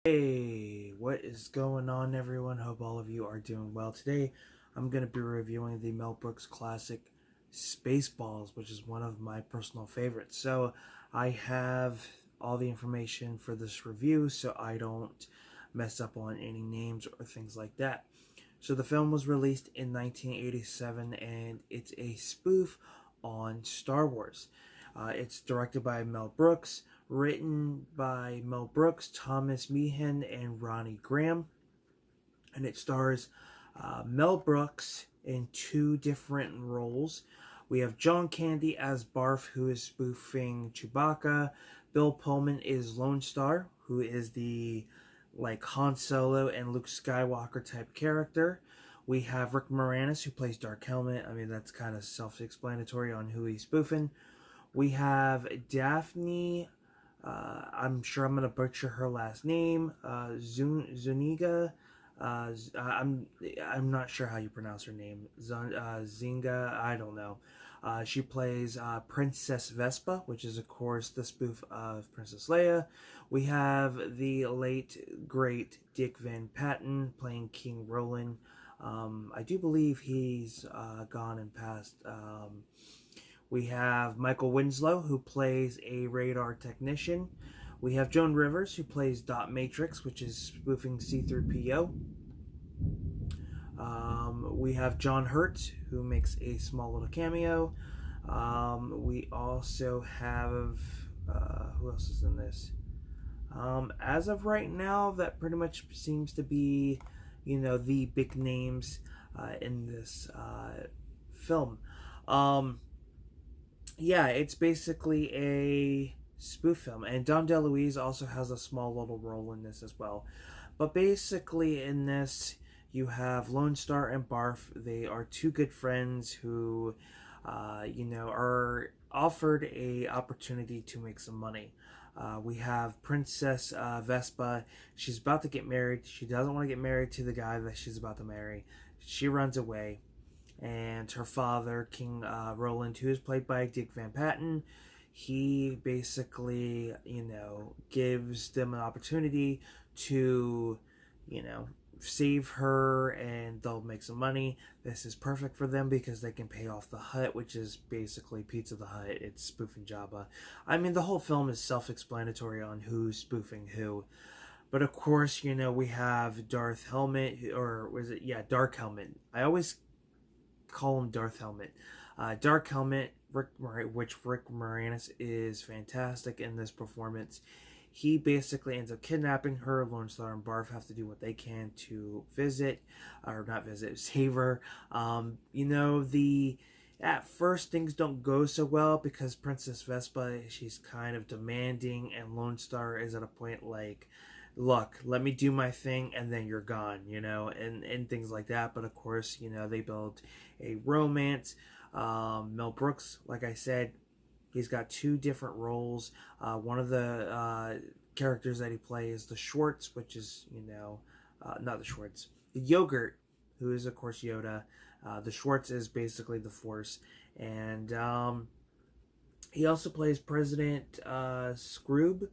Hey, what is going on, everyone? Hope all of you are doing well. Today, I'm going to be reviewing the Mel Brooks classic Spaceballs, which is one of my personal favorites. So, I have all the information for this review so I don't mess up on any names or things like that. So, the film was released in 1987 and it's a spoof on Star Wars. It's directed by Mel Brooks, written by Mel Brooks, Thomas Meehan, and Ronnie Graham. And it stars Mel Brooks in two different roles. We have John Candy as Barf, who is spoofing Chewbacca. Bill Pullman is Lone Star, who is the Han Solo and Luke Skywalker type character. We have Rick Moranis, who plays Dark Helmet. I mean, that's kind of self-explanatory on who he's spoofing. We have Daphne, I'm sure I'm going to butcher her last name, Zuniga. I'm not sure how you pronounce her name. Zinga, I don't know. She plays Princess Vespa, which is, of course, the spoof of Princess Leia. We have the late, great Dick Van Patten playing King Roland. I do believe he's gone and passed. We have Michael Winslow, who plays a radar technician. We have Joan Rivers, who plays Dot Matrix, which is spoofing C-3PO. We have John Hurt, who makes a small little cameo. We also have... who else is in this? As of right now, that pretty much seems to be, the big names in this film. Yeah, it's basically a spoof film. And Dom DeLuise also has a small little role in this as well. But basically in this, you have Lone Star and Barf. They are two good friends who, are offered a opportunity to make some money. We have Princess Vespa. She's about to get married. She doesn't want to get married to the guy that she's about to marry. She runs away. And her father, King Roland, who is played by Dick Van Patten, he basically, gives them an opportunity to, save her, and they'll make some money. This is perfect for them because they can pay off the Hut, which is basically Pizza the Hut. It's spoofing Jabba. I mean, the whole film is self-explanatory on who's spoofing who. But of course, we have Darth Helmet, or was it? Yeah, Dark Helmet. I always call him Darth Helmet. Dark Helmet, Rick Moranis is fantastic in this performance. He basically ends up kidnapping her. Lone Star and Barf have to do what they can to save her. At first things don't go so well because Princess Vespa, she's kind of demanding, and Lone Star is at a point like, look, let me do my thing and then you're gone, and things like that. But of course, they build a romance. Mel Brooks, like I said, he's got two different roles. One of the characters that he plays, the Schwartz, which is, not the Schwartz, the Yogurt, who is, of course, Yoda. The Schwartz is basically the Force. And he also plays President Scroob,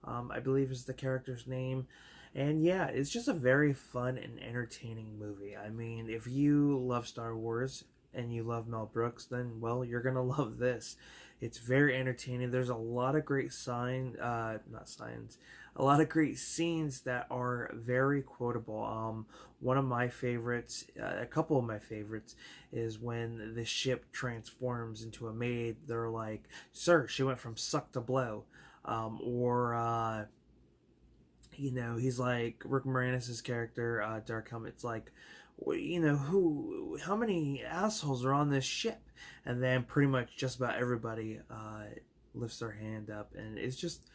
I believe is the character's name. And yeah, it's just a very fun and entertaining movie. I mean, if you love Star Wars and you love Mel Brooks, then, well, you're going to love this. It's very entertaining. There's a lot of great a lot of great scenes that are very quotable. One of my favorites, a couple of my favorites, is when the ship transforms into a maid. They're like, sir, she went from suck to blow. He's like, Rick Moranis' character, Dark Helmet's like, how many assholes are on this ship? And then pretty much just about everybody lifts their hand up, and it's just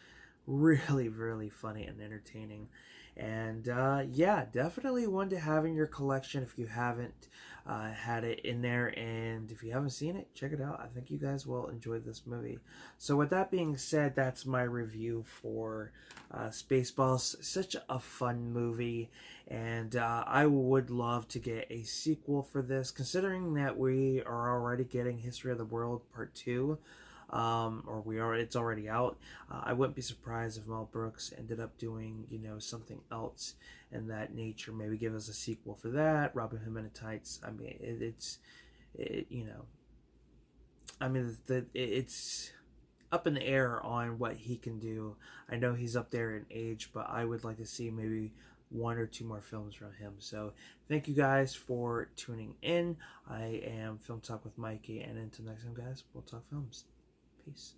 really, really funny and entertaining. And yeah, definitely one to have in your collection if you haven't had it in there. And if you haven't seen it, check it out. I think you guys will enjoy this movie. So with that being said, that's my review for Spaceballs. Such a fun movie, and I would love to get a sequel for this, considering that we are already getting History of the World Part 2. or it's already out. I wouldn't be surprised if Mel Brooks ended up doing, something else in that nature. Maybe give us a sequel for that. Robin Hood Men in Tights. I mean, it's up in the air on what he can do. I know he's up there in age, but I would like to see maybe one or two more films from him. So thank you guys for tuning in. I am Film Talk with Mikey, and until next time, guys, we'll talk films. Peace.